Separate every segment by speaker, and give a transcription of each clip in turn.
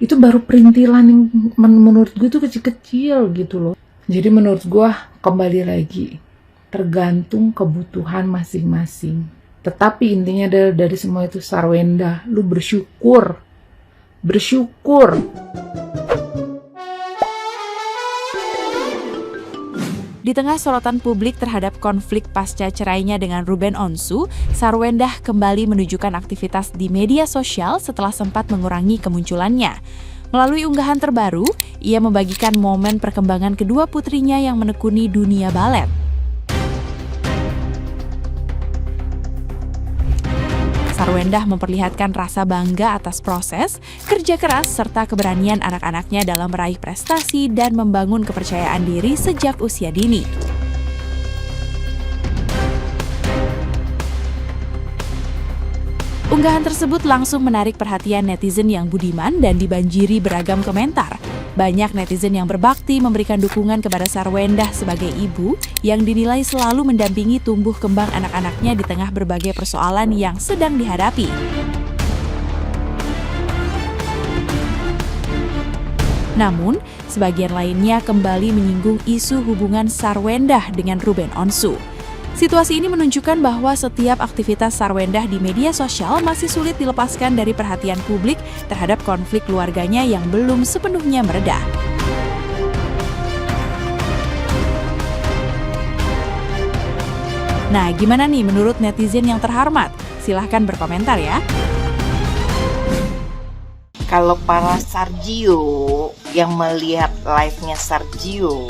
Speaker 1: Itu baru perintilan yang menurut gue tuh kecil-kecil gitu loh. Jadi menurut gue kembali lagi tergantung kebutuhan masing-masing. Tetapi intinya dari semua itu Sarwenda, lu bersyukur.
Speaker 2: Di tengah sorotan publik terhadap konflik pasca cerainya dengan Ruben Onsu, Sarwendah kembali menunjukkan aktivitas di media sosial setelah sempat mengurangi kemunculannya. Melalui unggahan terbaru, ia membagikan momen perkembangan kedua putrinya yang menekuni dunia balet. Sarwendah memperlihatkan rasa bangga atas proses, kerja keras, serta keberanian anak-anaknya dalam meraih prestasi dan membangun kepercayaan diri sejak usia dini. Unggahan tersebut langsung menarik perhatian netizen yang budiman dan dibanjiri beragam komentar. Banyak netizen yang berbakti memberikan dukungan kepada Sarwendah sebagai ibu yang dinilai selalu mendampingi tumbuh kembang anak-anaknya di tengah berbagai persoalan yang sedang dihadapi. Namun, sebagian lainnya kembali menyinggung isu hubungan Sarwendah dengan Ruben Onsu. Situasi ini menunjukkan bahwa setiap aktivitas Sarwendah di media sosial masih sulit dilepaskan dari perhatian publik terhadap konflik keluarganya yang belum sepenuhnya mereda. Nah, gimana nih menurut netizen yang terhormat? Silahkan berkomentar ya.
Speaker 3: Kalau para Sargio yang melihat live-nya Sargio,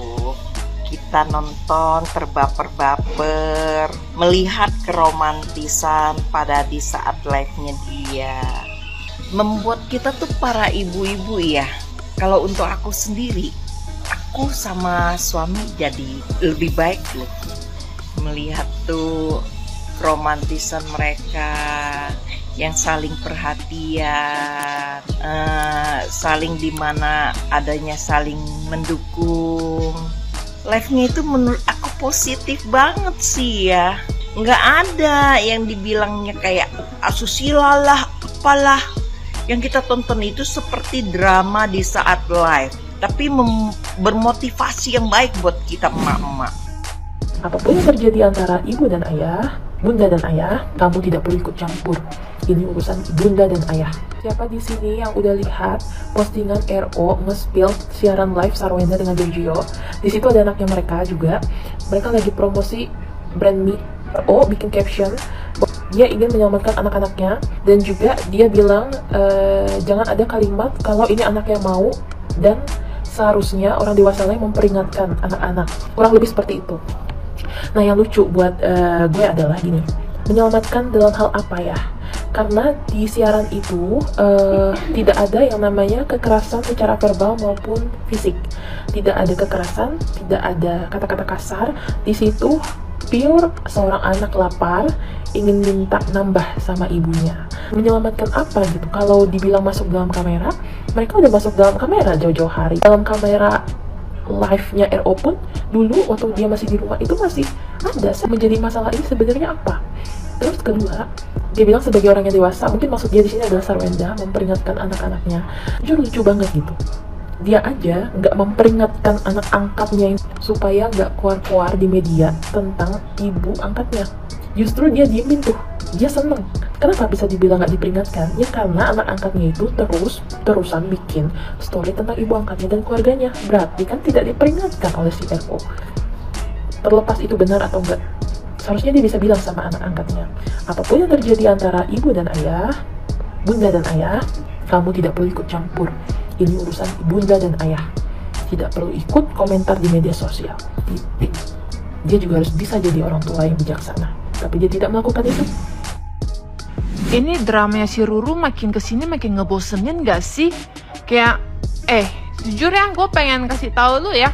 Speaker 3: kita nonton terbaper-baper, melihat keromantisan pada di saat live-nya dia. Membuat kita tuh para ibu-ibu ya. Kalau untuk aku sendiri, aku sama suami jadi lebih baik loh. Melihat tuh keromantisan mereka yang saling perhatian, saling dimana adanya saling mendukung. Live-nya itu menurut aku positif banget sih ya. Nggak ada yang dibilangnya kayak asusila lah, apalah. Yang kita tonton itu seperti drama di saat live. Tapi bermotivasi yang baik buat kita emak-emak.
Speaker 4: Apapun yang terjadi antara ibu dan ayah, bunda dan ayah, kamu tidak perlu ikut campur. Ini urusan bunda dan ayah. Siapa di sini yang udah lihat postingan RO nge-spill siaran live Sarwenda dengan Giorgio? Di situ ada anaknya mereka juga. Mereka lagi promosi brand mie. RO bikin caption, dia ingin menyelamatkan anak-anaknya dan juga dia bilang jangan ada kalimat kalau ini anaknya mau dan seharusnya orang dewasa lain memperingatkan anak-anak. Kurang lebih seperti itu. Nah, yang lucu buat gue adalah gini, menyelamatkan dalam hal apa ya? Karena di siaran itu tidak ada yang namanya kekerasan secara verbal maupun fisik. Tidak ada kekerasan, tidak ada kata-kata kasar. Di situ pure seorang anak lapar ingin minta nambah sama ibunya. Menyelamatkan apa gitu? Kalau dibilang masuk dalam kamera, mereka udah masuk dalam kamera jauh-jauh hari. Dalam kamera live-nya RO pun dulu waktu dia masih di rumah itu masih ada. Menjadi masalah ini sebenarnya apa? Terus kedua, dia bilang sebagai orang yang dewasa, mungkin maksud dia di sini adalah Sarwenda memperingatkan anak-anaknya. Jujur lucu banget gitu. Dia aja nggak memperingatkan anak angkatnya supaya nggak keluar-keluar di media tentang ibu angkatnya. Justru dia diemin tuh. Dia seneng. Kenapa bisa dibilang nggak diperingatkan? Ya karena anak angkatnya itu terusan bikin story tentang ibu angkatnya dan keluarganya. Berarti kan tidak diperingatkan oleh si RO. Terlepas itu benar atau enggak, seharusnya dia bisa bilang sama anak angkatnya, apapun yang terjadi antara ibu dan ayah, bunda dan ayah, kamu tidak perlu ikut campur. Ini urusan bunda dan ayah. Tidak perlu ikut komentar di media sosial. Titik. Dia juga harus bisa jadi orang tua yang bijaksana. Tapi dia tidak melakukan itu.
Speaker 5: Ini dramanya si Ruru makin kesini makin ngebosenin gak sih? Kayak, jujur ya, gue pengen kasih tahu lu ya,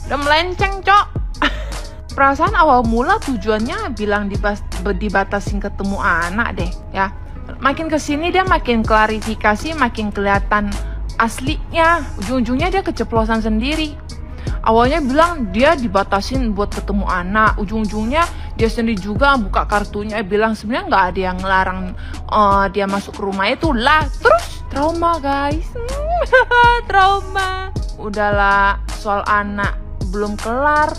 Speaker 5: udah melenceng cok. Perasaan awal mula tujuannya bilang dibatasin ketemu anak deh ya. Makin kesini dia makin klarifikasi, makin kelihatan aslinya. Ujung-ujungnya dia keceplosan sendiri. Awalnya bilang dia dibatasin buat ketemu anak, ujung-ujungnya dia sendiri juga buka kartunya bilang sebenarnya nggak ada yang ngelarang dia masuk ke rumah itu lah. Terus trauma guys. Trauma. Udahlah, soal anak belum kelar.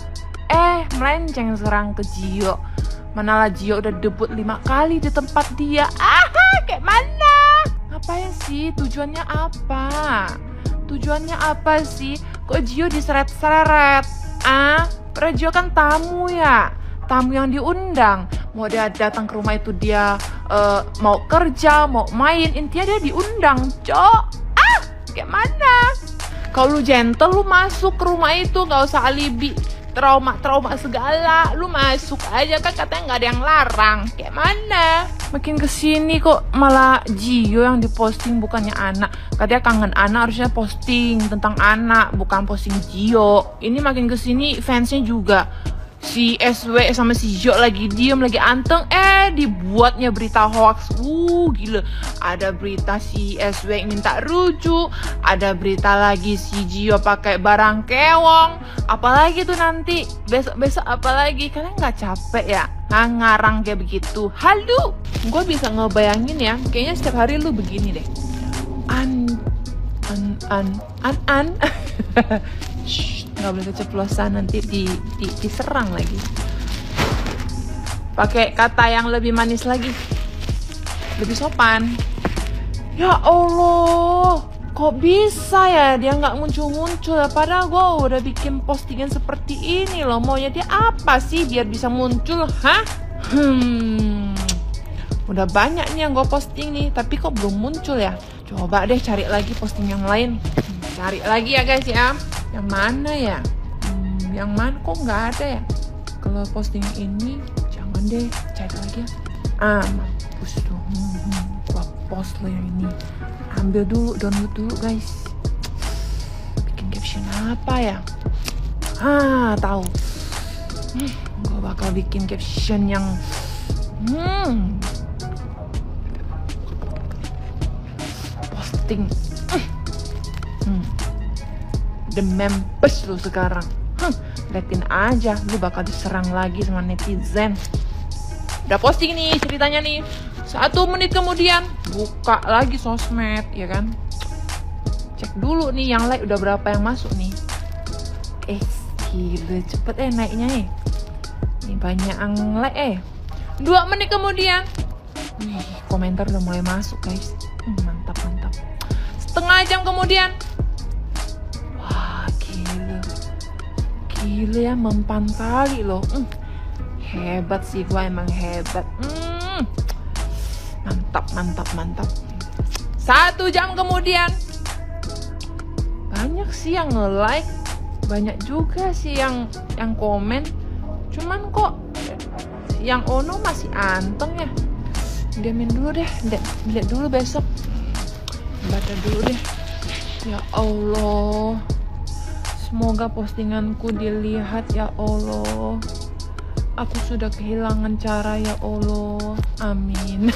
Speaker 5: Melenceng serang ke Gio. Manalah Gio udah debut 5 kali di tempat dia. Kayak mana? Ngapain sih? Tujuannya apa? Tujuannya apa sih? Kok Gio diseret-seret? Padahal Gio kan tamu ya. Tamu yang diundang. Mau dia datang ke rumah itu dia mau kerja, mau main, intinya dia diundang, Cok. Kayak mana? Kalau lu gentle, lu masuk ke rumah itu, gak usah alibi trauma segala. Lu masuk aja kan, katanya nggak ada yang larang. Kayak mana? Makin kesini kok malah Gio yang diposting, bukannya anak. Katanya kangen anak, harusnya posting tentang anak, bukan posting Gio. Ini makin kesini fansnya juga si SW sama si Gio lagi diem, lagi anteng, dibuatnya berita hoax. Gila. Ada berita si SW minta rujuk, ada berita lagi si Gio pakai barang kewong. Apalagi tuh nanti besok apalagi? Kalian nggak capek ya ngarang kayak begitu? Halu, gue bisa ngebayangin ya, kayaknya setiap hari lu begini deh. Nggak boleh keceplosan, nanti diserang lagi. Pakai kata yang lebih manis lagi, lebih sopan. Ya Allah, kok bisa ya dia nggak muncul-muncul ya? Padahal gue udah bikin postingan seperti ini loh. Maunya dia apa sih biar bisa muncul? Udah banyak nih yang gue posting nih, tapi kok belum muncul ya? Coba deh cari lagi posting yang lain. Cari lagi ya guys ya. Yang mana ya? Yang mana kok nggak ada ya? Kalau posting ini jangan deh, cari lagi ya. Mampus tuh. Gua post lo yang ini. Ambil dulu, download dulu guys. Bikin caption apa ya? Tahu. Gua bakal bikin caption yang posting. The members lu sekarang. Liatin aja, lu bakal diserang lagi sama netizen. Udah posting nih ceritanya nih, 1 menit kemudian buka lagi sosmed, ya kan? Cek dulu nih yang like udah berapa yang masuk nih. Gila cepet naiknya nih. Ini banyak yang like 2 menit kemudian, komentar udah mulai masuk guys. Mantap. Setengah jam kemudian, gila ya, mempan kali loh. Hebat sih gua, emang hebat. Mantap. 1 jam kemudian, banyak sih yang nge-like, banyak juga sih yang komen. Cuman kok yang Ono masih anteng ya. Diamin dulu deh, lihat dulu besok. Baca dulu deh. Ya Allah, semoga postinganku dilihat ya Allah. Aku sudah kehilangan cara ya Allah. Amin.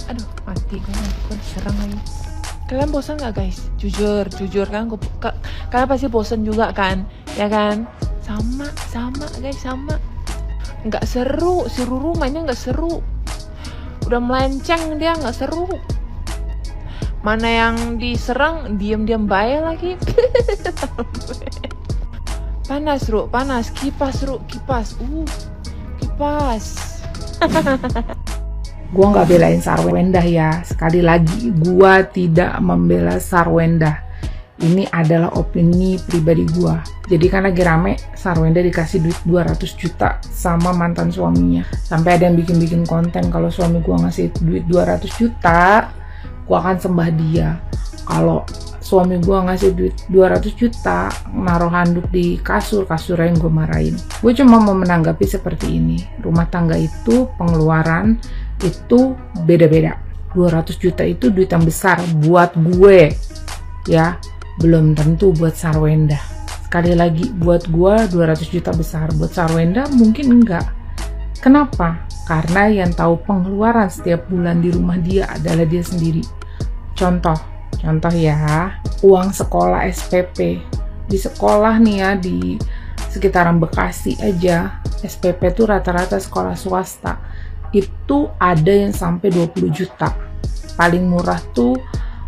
Speaker 5: Aduh, mati gue diserang lagi. Kalian bosan gak guys? Jujur kan, kalian pasti bosan juga kan? Ya kan? Sama guys, sama. Nggak seru, si Ruru mainnya nggak seru. Udah melenceng dia, nggak seru. Mana yang diserang diam-diam baik lagi. Panas Ru, panas. Kipas Ru, kipas. Kipas.
Speaker 1: Gua nggak belain Sarwendah ya. Sekali lagi, gua tidak membela Sarwendah. Ini adalah opini pribadi gua. Jadi kan lagi rame, Sarwendah dikasih duit 200 juta sama mantan suaminya. Sampai ada yang bikin konten, kalau suami gua ngasih duit 200 juta, gua akan sembah dia. Kalau suami gue ngasih duit 200 juta, naruh handuk di kasurnya yang gue marahin. Gue cuma mau menanggapi seperti ini. Rumah tangga itu, pengeluaran itu beda-beda. 200 juta itu duit yang besar buat gue, ya. Belum tentu buat Sarwendah. Sekali lagi, buat gue 200 juta besar, buat Sarwendah mungkin enggak. Kenapa? Karena yang tahu pengeluaran setiap bulan di rumah dia adalah dia sendiri. Contoh ya, uang sekolah SPP di sekolah nih ya, di sekitaran Bekasi aja, SPP tuh rata-rata sekolah swasta itu ada yang sampai 20 juta. Paling murah tuh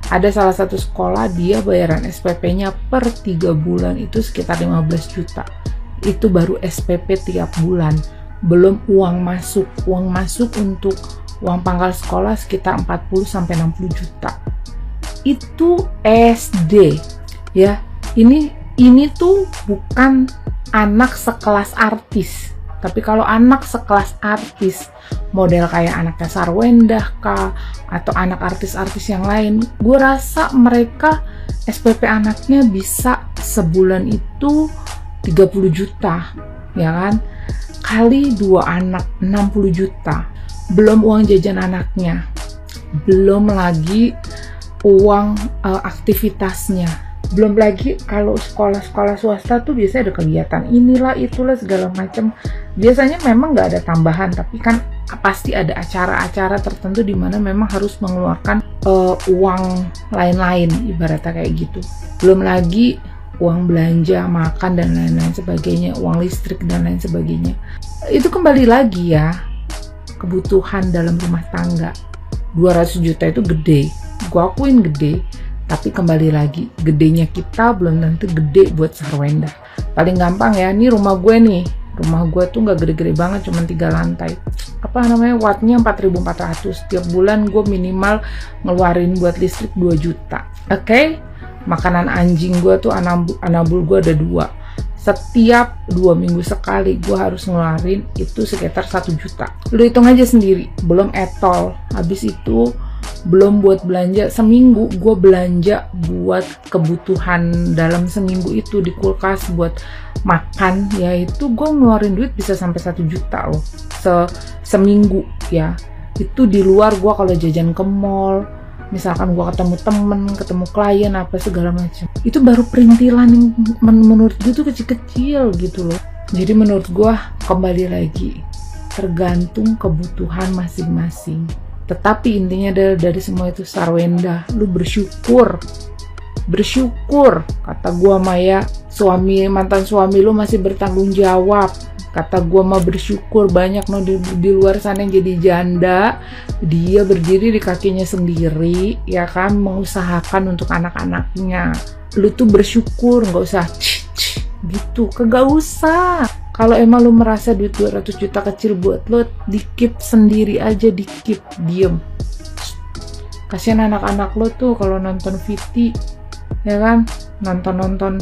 Speaker 1: Ada salah satu sekolah dia bayaran SPP-nya per 3 bulan itu sekitar 15 juta. Itu baru SPP tiap bulan. Belum uang masuk. Uang masuk untuk uang pangkal sekolah sekitar 40-60 juta. Itu SD ya. Ini tuh bukan anak sekelas artis. Tapi kalau anak sekelas artis, model kayak anaknya Sarwendah kah, atau anak artis-artis yang lain, gue rasa mereka SPP anaknya bisa sebulan itu 30 juta, ya kan? Kali 2 anak 60 juta. Belum uang jajan anaknya, belum lagi uang aktivitasnya. Belum lagi kalau sekolah-sekolah swasta tuh biasanya ada kegiatan inilah itulah segala macam. Biasanya memang nggak ada tambahan, tapi kan pasti ada acara-acara tertentu di mana memang harus mengeluarkan uang lain-lain, ibaratnya kayak gitu. Belum lagi uang belanja, makan dan lain-lain sebagainya, uang listrik dan lain sebagainya. Itu kembali lagi ya, kebutuhan dalam rumah tangga. 200 juta itu gede, gua akuin gede. Tapi kembali lagi, gedenya kita belum tentu gede buat Sarwendah. Paling gampang ya, ini rumah gue nih. Rumah gue tuh nggak gede-gede banget, cuma 3 lantai. Apa namanya, wattnya 4.400. Tiap bulan gue minimal ngeluarin buat listrik 2 juta. Oke? Makanan anjing gue tuh, anabul gue ada 2. Setiap 2 minggu sekali gue harus ngeluarin itu sekitar 1 juta. Lu hitung aja sendiri, belum etol. Habis itu belum buat belanja. Seminggu gue belanja buat kebutuhan dalam seminggu itu di kulkas buat makan, yaitu gue ngeluarin duit bisa sampai 1 juta loh seminggu ya. Itu di luar gue kalau jajan ke mall, misalkan gue ketemu temen, ketemu klien apa segala macam. Itu baru perintilan yang menurut gue tuh kecil-kecil gitu loh. Jadi menurut gue kembali lagi tergantung kebutuhan masing-masing. Tetapi intinya dari semua itu Sarwendah, lu bersyukur, kata gua Maya, mantan suami lu masih bertanggung jawab. Kata gua mah bersyukur, banyak no di luar sana yang jadi janda, dia berdiri di kakinya sendiri, ya kan, mengusahakan untuk anak-anaknya. Lu tuh bersyukur, nggak usah gitu, kagak usah. Kalau emang lu merasa duit 200 juta kecil buat lo, di-keep sendiri aja, di-keep, diem. Kasian anak-anak lo tuh kalau nonton VT, ya kan, nonton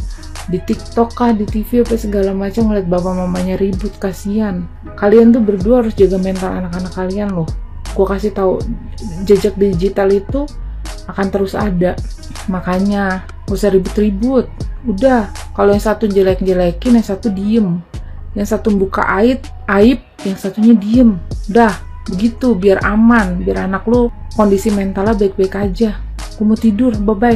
Speaker 1: di TikTok kah, di TV apa segala macam, ngeliat bapak mamanya ribut, kasian. Kalian tuh berdua harus jaga mental anak-anak kalian loh. Gue kasih tahu, jejak digital itu akan terus ada. Makanya gak usah ribut-ribut. Udah, kalau yang satu jelek-jelekin, yang satu diem. Yang satu buka aib, yang satunya diem. Udah, begitu, biar aman, biar anak lo kondisi mentalnya baik-baik aja. Aku mau tidur, bye-bye.